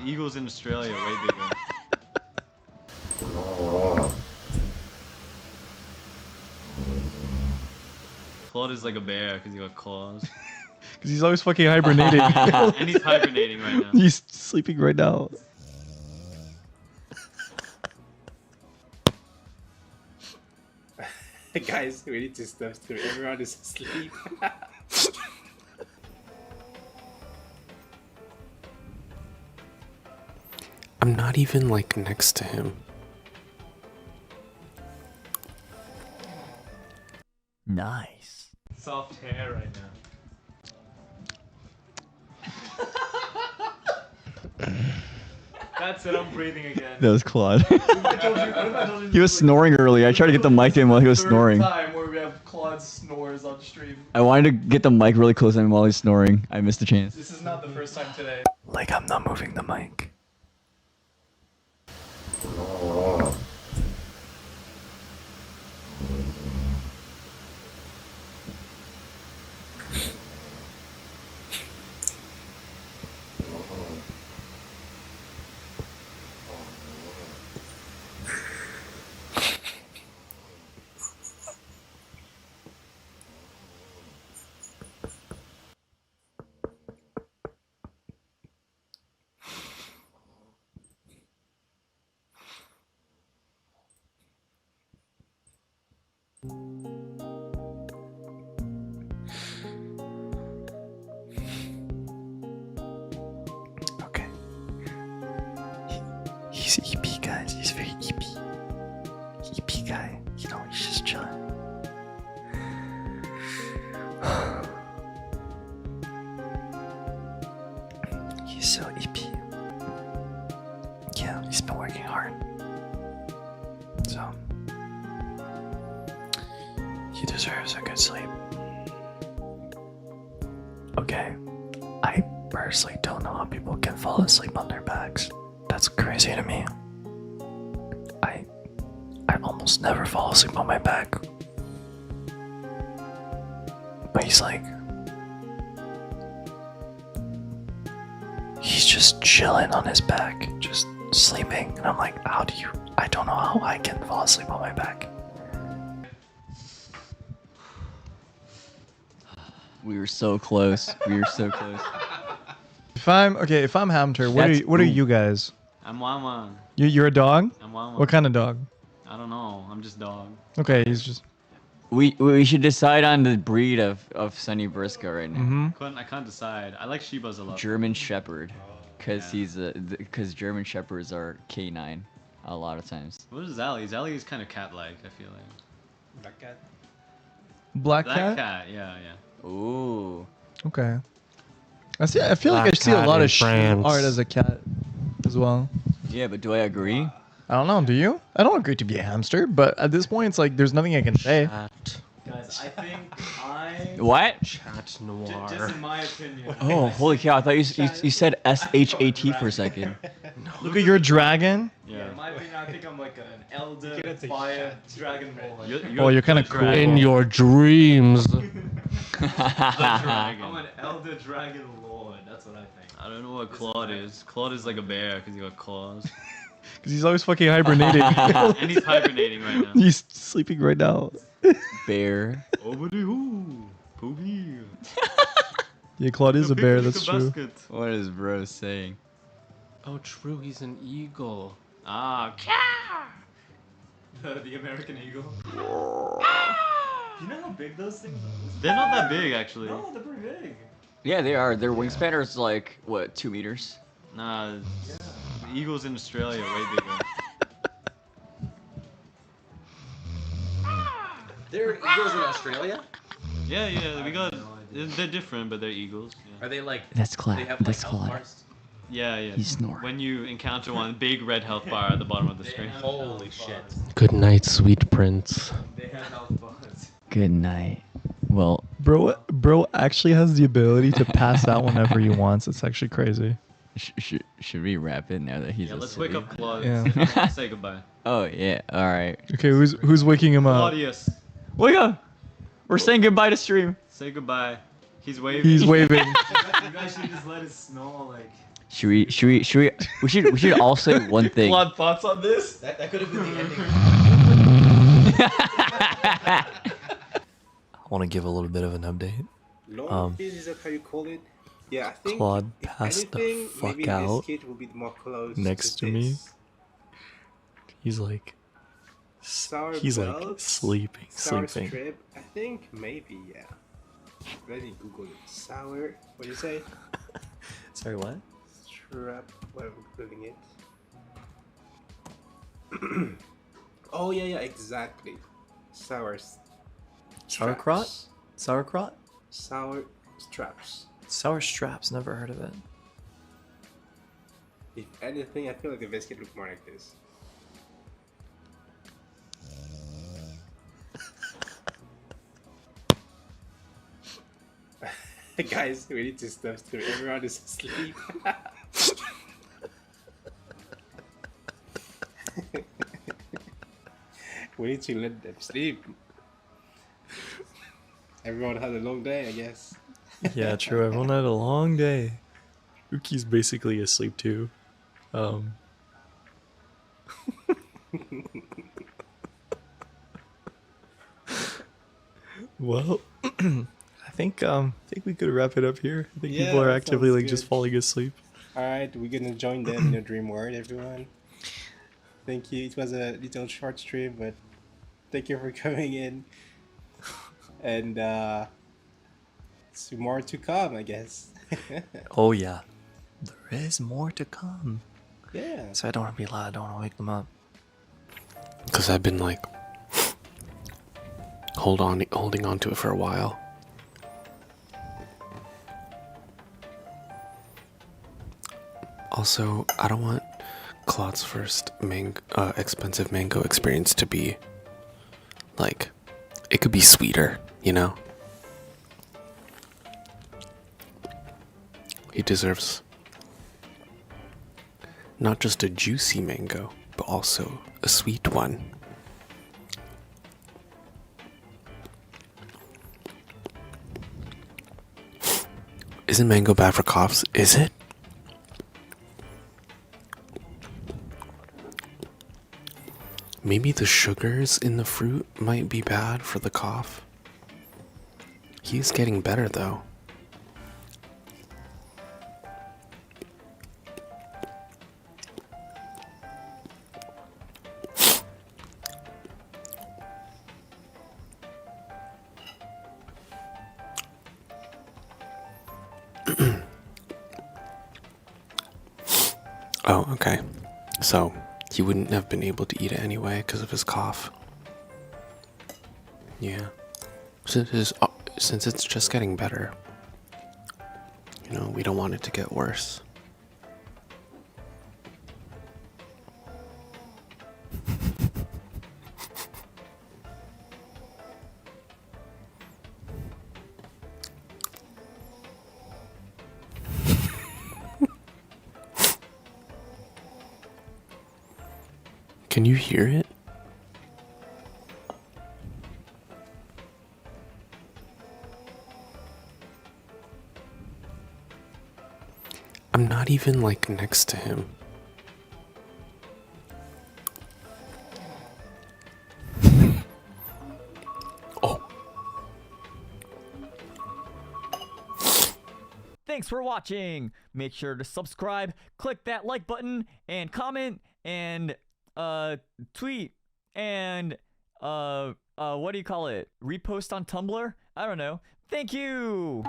eagles in Australia are way bigger. Claude is like a bear because he got claws. Because he's always fucking hibernating. And he's hibernating right now. He's sleeping right now. Guys, we need to step through. Everyone is asleep. I'm not even like next to him. Nice. Soft hair right now. That's it, I'm breathing again. That was Claude. He was snoring earlier. I tried to get the mic to him while he was snoring. Time where we have Claude snores on stream. I wanted to get the mic really close to him while he's snoring. I missed the chance. This is not the first time today. Like I'm not moving the mic. Okay. He's EP, guys. He's very EP. EP guy. You know, he's just chilling. He's so EP. Yeah, he's been working hard. So he deserves a good sleep. Okay, I personally don't know how people can fall asleep on their backs. That's crazy to me. I almost never fall asleep on my back. But he's like, he's just chilling on his back, just sleeping. And I'm like, how do you, I don't know how I can fall asleep on my back. We were so close. We were so close. If I'm Hamter, what are you guys? I'm Wawan. You're a dog? I'm Wawan. What kind of dog? I don't know. I'm just dog. Okay, he's just. We should decide on the breed of Sunny Briscoe right now. I can't decide. I like Shibas a lot. German Shepherd, because German Shepherds are K9 a lot of times. What is Zali? Zali is kind of cat-like, I feel like. Black cat. Black Black cat? cat, yeah. Ooh. Okay. I feel like I Black see a cat lot in of shoe France. art as a cat as well. Yeah, but do I agree? I don't know, do you? I don't agree to be a hamster, but at this point it's like there's nothing I can say. Chat. Guys, I think What? Chat noir. just in my opinion. Oh, holy cow! I thought you said SHAT for a second. Look at your dragon. Yeah. In my opinion, I think I'm like an elder fire dragon lord. Oh, you're kind of cool. In your dreams. Dragon. I'm an elder dragon lord. That's what I think. I don't know what Claude is. Claude is like a bear because he got claws. Because he's always fucking hibernating. And he's hibernating right now. He's sleeping right now. Bear. Obadi-hoo. Poopy. Yeah, Claude is a bear, that's true. What is bro saying? Oh, true. He's an eagle. Ah, The American eagle. Do you know how big those things are? they're not that big actually. No, they're pretty big. Yeah, they are. Their wingspan is like what, 2 meters? Nah, the eagles in Australia are way bigger. There are eagles in Australia? Yeah, we got. They're different, but they're eagles. Yeah. Are they like? That's They Claude. have like That's health Claude. bars? Yeah. He's snoring. When you encounter one, big red health bar at the bottom of the screen. Holy shit. Good night, sweet prince. They have health bars. Good night. Well, Bro actually has the ability to pass out whenever he wants. It's actually crazy. should we wrap it now that he's Yeah, let's asleep? wake up Claude. Yeah. Say goodbye. Oh yeah. All right. Okay, who's waking him up? Claudius, Wake up. We're saying goodbye to stream. say goodbye. He's waving. He's waving. You guys should just let it snore like. We should all say one thing. Claude, thoughts on this? That could have been the ending. I want to give a little bit of an update. Is that how you call it? Yeah, I think Claude if passed the anything, fuck maybe out this kid will be more close next to this. me. He's like, Sour he's like belts, sleeping. sour strip. I think maybe, yeah. Let me Google it. Sour. What do you say? Sorry, what? Strap. What am I Googling it? Oh yeah, exactly. Sauerkraut? Sauerkraut? Sour straps. Sour straps. Never heard of it. If anything, I feel like the biscuit look more like this. Guys, we need to stuff through. Everyone is asleep. We need to let them sleep. Everyone had a long day, I guess. Yeah, true. Everyone had a long day. Uki's basically asleep too. Well, I think we could wrap it up here. I think Yeah, people are that actively sounds like just good. falling asleep. Alright, we're gonna join them in a dream world, everyone. Thank you. It was a little short stream, but thank you for coming in. And more to come, I guess. Oh yeah, there is more to come. Yeah. So I don't want to be loud. I don't want to wake them up. Because I've been like holding on to it for a while. Also, I don't want Claude's first expensive mango experience to be like, it could be sweeter, you know? He deserves not just a juicy mango, but also a sweet one. Isn't mango bad for coughs? Is it? Maybe the sugars in the fruit might be bad for the cough. He's getting better though. Oh, okay. So, he wouldn't have been able to eat it anyway because of his cough. Yeah. Since it's just getting better, you know, we don't want it to get worse. Can you hear it? I'm not even like next to him. Oh. Thanks for watching. Make sure to subscribe, click that like button, and comment, and tweet, and what do you call it? Repost on Tumblr? I don't know. Thank you.